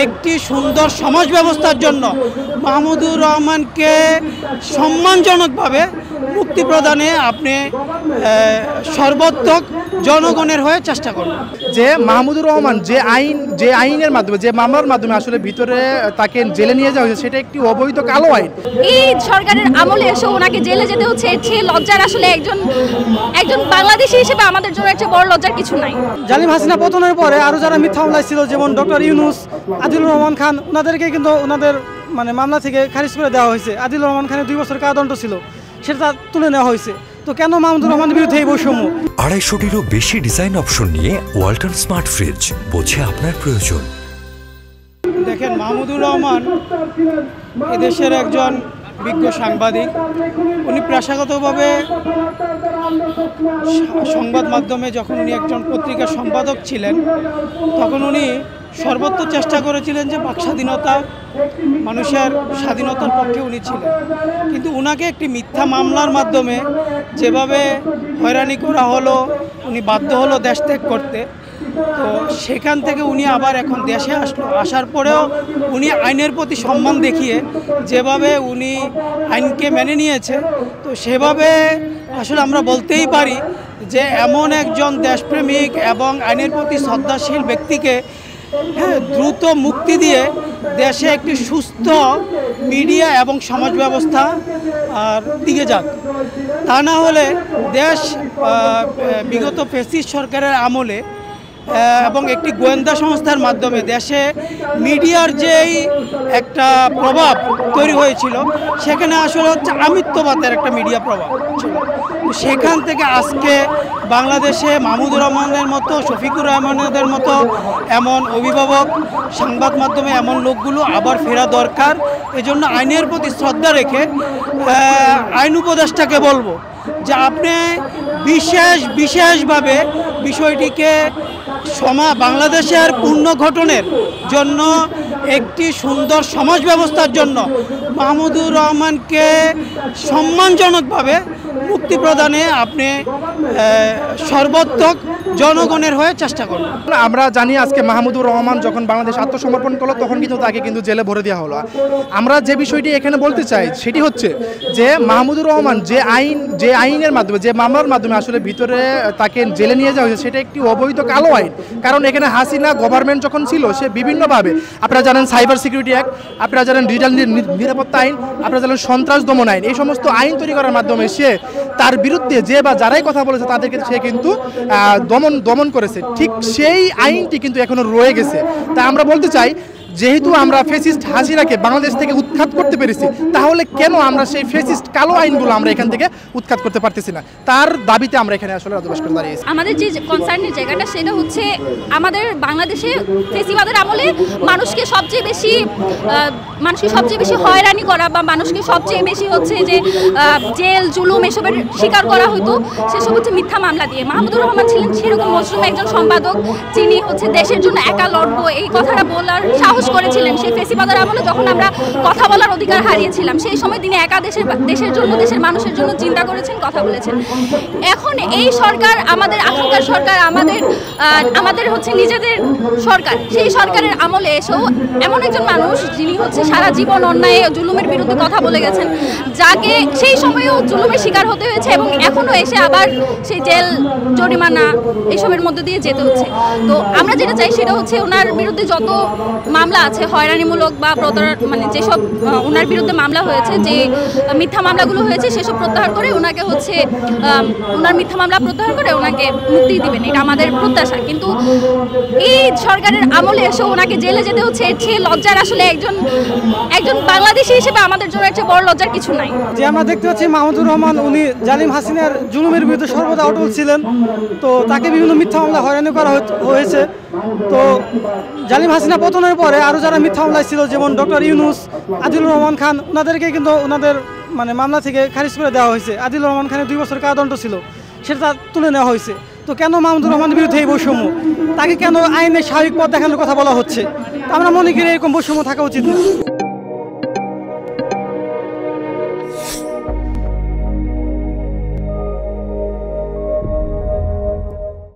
একটি সুন্দর সমাজ ব্যবস্থার জন্য মাহমুদুর রহমানকে সম্মানজনকভাবে মুক্তি প্রদানে আপনি সর্বাত্মক জনগণের হয়ে চেষ্টা করবেন। যে মাহমুদুর রহমান যে আইনের মাধ্যমে যে মামলার মাধ্যমে আসলে ভিতরে তাকে জেলে নিয়ে যাওয়া হয়েছে সেটা একটি অবৈধ কালো আইন। এই সরকারের আমলে এসে ওনাকে জেলে যেতে হচ্ছে, সে লজ্জার আসলে একজন বাংলাদেশি হিসেবে আমাদের জন্য একটা বড় লজ্জার কিছু নাই। জালিম হাসিনা পতনের পরে আরও যারা মিথ্যা মামলায় ছিল, যেমন ডক্টর ইউনুস, আদিলুর রহমান খান, ওনাদেরকে কিন্তু ওনাদের মামলা থেকে খারিজ করে দেওয়া হয়েছে। আদিলুর রহমান খানের 2 বছর কারাদণ্ড ছিল, সেটা তুলে নেওয়া হয়েছে। তো কেন মাহমুদুর রহমানের বিরুদ্ধে এই বৈষম্য? 250-টিরও বেশি ডিজাইন অপশন নিয়ে ওয়ালটন স্মার্ট ফ্রিজ, বোঝে আপনার প্রয়োজন। দেখেন, মাহমুদুর রহমান এদেশের একজন বিজ্ঞ সাংবাদিক। উনি পেশাগতভাবে সংবাদ মাধ্যমে, যখন উনি একজন পত্রিকার সম্পাদক ছিলেন, তখন উনি সর্বত্র চেষ্টা করেছিলেন যে বাক স্বাধীনতা, মানুষের স্বাধীনতার পক্ষে উনি ছিলেন। কিন্তু উনাকে একটি মিথ্যা মামলার মাধ্যমে যেভাবে হয়রানি করা হলো, উনি বাধ্য হলো দেশ ত্যাগ করতে। তো সেখান থেকে উনি আবার এখন দেশে আসার পরেও উনি আইনের প্রতি সম্মান দেখিয়ে যেভাবে উনি আইনকে মেনে নিয়েছে, তো সেভাবে আসলে আমরা বলতেই পারি যে এমন একজন দেশপ্রেমিক এবং আইনের প্রতি শ্রদ্ধাশীল ব্যক্তিকে দ্রুত মুক্তি দিয়ে দেশে একটি সুস্থ মিডিয়া এবং সমাজ ব্যবস্থা আর দিকে যাক। তা না হলে দেশ বিগত ফ্যাসিস্ট সরকারের আমলে এবং একটি গোয়েন্দা সংস্থার মাধ্যমে দেশে মিডিয়ার যেই একটা প্রভাব তৈরি হয়েছিল, সেখানে আসলে হচ্ছে আমিত্ববাদের একটা মিডিয়া প্রভাব ছিল। সেখান থেকে আজকে বাংলাদেশে মাহমুদুর রহমানের মতো, শফিকুর রহমানের মতো এমন অভিভাবক, সংবাদ মাধ্যমে এমন লোকগুলো আবার ফেরা দরকার। এজন্য আইনের প্রতি শ্রদ্ধা রেখে আইন উপদেষ্টাকে বলবো যে আপনি বিশেষভাবে বিষয়টিকে বাংলাদেশের পুনর্গঠনের জন্য, একটি সুন্দর সমাজ ব্যবস্থার জন্য মাহমুদুর রহমানকে সম্মানজনকভাবে মুক্তি প্রদানে আপনি সর্বাত্মক জনগণের হয়ে চেষ্টা করবেন। আমরা জানি আজকে মাহমুদুর রহমান যখন বাংলাদেশ আত্মসমর্পণ করলো, তখন কিন্তু তাকে জেলে ভরে দেওয়া হলো। আমরা যে বিষয়টি এখানে বলতে চাই সেটি হচ্ছে যে মাহমুদুর রহমান যে আইনের মাধ্যমে যে মামলার মাধ্যমে আসলে ভিতরে তাকে জেলে নিয়ে যাওয়া হয়েছে সেটা একটি অবৈধ কালো আইন। কারণ এখানে হাসিনা গভর্নমেন্ট যখন ছিল, সে বিভিন্নভাবে, আপনারা জানেন সাইবার সিকিউরিটি অ্যাক্ট, আপনারা জানেন ডিজিটাল নিরাপত্তা আইন, আপনারা জানেন সন্ত্রাস দমন আইন, এই সমস্ত আইন তৈরি করার মাধ্যমে সে তার বিরুদ্ধে যে বা যারাই কথা বলেছে তাদেরকে সে কিন্তু দমন করেছে। ঠিক সেই আইনটি কিন্তু এখনো রয়ে গেছে। তাই আমরা বলতে চাই, যেহেতু আমরা ফ্যাসিস্ট হাসিনাকে বাংলাদেশ থেকে উৎখাত করতে পেরেছি, তাহলে কেন আমরা সেই ফ্যাসিস্ট কালো আইনগুলো আমরা এখান থেকে উৎখাত করতে পারতেছি না? তার দাবিতে আমরা এখানে আসলে রাজবাস করে দাঁড়িয়েছি। আমাদের যে কনসার্নের জায়গাটা, সেটা হচ্ছে আমাদের বাংলাদেশে ফ্যাসিবাদের আমলে মানুষকে সবচেয়ে বেশি হয়রানি করা বা মানুষকে সবচেয়ে বেশি হচ্ছে যে জেল জুলুম এসবের শিকার করা হতো, সেসব হচ্ছে মিথ্যা মামলা দিয়ে। মাহমুদুর রহমান ছিলেন সেরকম মজলুম একজন সম্পাদক, যিনি হচ্ছে দেশের জন্য একা লড়বো এই কথাটা বলার সাহস করেছিলেন। সেই ফ্যাসিবাদের আমলে যখন আমরা কথা বলার অধিকার হারিয়েছিলাম, সেই সময় তিনি একা দেশের জন্য, দেশের মানুষের জন্য চিন্তা করেছেন, কথা বলেছেন। এখন এই সরকার, আমাদের আকাঙ্ক্ষার সরকার, আমাদের হচ্ছে নিজেদের সরকার, সেই সরকারের আমলে এসেও এমন একজন মানুষ, যিনি হচ্ছে সারা জীবন অন্যায় জুলুমের বিরুদ্ধে কথা বলে গেছেন, যাকে সেই সময়েও জুলুমের শিকার হতে হয়েছে এবং এখনও এসে আবার সেই জেল জরিমানা এসবের মধ্যে দিয়ে যেতে হচ্ছে। তো আমরা যেটা চাই সেটা হচ্ছে ওনার বিরুদ্ধে যত মামলা আছে হয়রানিমূলক বা যেসব ওনার বিরুদ্ধে মামলা হয়েছে, যে মিথ্যা মামলাগুলো হয়েছে, সেসব প্রত্যাহার করে ওনাকে হচ্ছে ওনার মিথ্যা মামলা প্রত্যাহার করে ওনাকে মুক্তি দিবেন, এটা আমাদের প্রত্যাশা। কিন্তু এই সরকারের আমলে এসে ওনাকে জেলে যেতে হচ্ছে, সে লজ্জার আসলে একজন বাংলাদেশি হিসেবে আমাদের জন্য একটা বড় লজ্জার কিছু নাই। যে আমরা দেখতে পাচ্ছি মাহমুদুর রহমান, উনি জালিম হাসিনার জুলুমের বিরুদ্ধে সর্বদা অটল ছিলেন। তো তাকে বিভিন্ন মিথ্যা মামলা হয়রানি করা হয়েছে। তো জালিম হাসিনা পতনের পরে আরও যারা মিথ্যা মামলায় ছিল, যেমন ডক্টর ইউনুস, আদিলুর রহমান খান, ওনাদেরকে কিন্তু ওনাদের মামলা থেকে খারিজ করে দেওয়া হয়েছে। আদিলুর রহমান খানের 2 বছর কারাদণ্ড ছিল, সেটা তুলে নেওয়া হয়েছে। তো কেন মাহমুদুর রহমানের বিরুদ্ধে এই বৈষম্য? তাকে কেন আইনের স্বাভাবিক পথ দেখানোর কথা বলা হচ্ছে? আমরা মনে করি এরকম বৈষম্য থাকা উচিত না।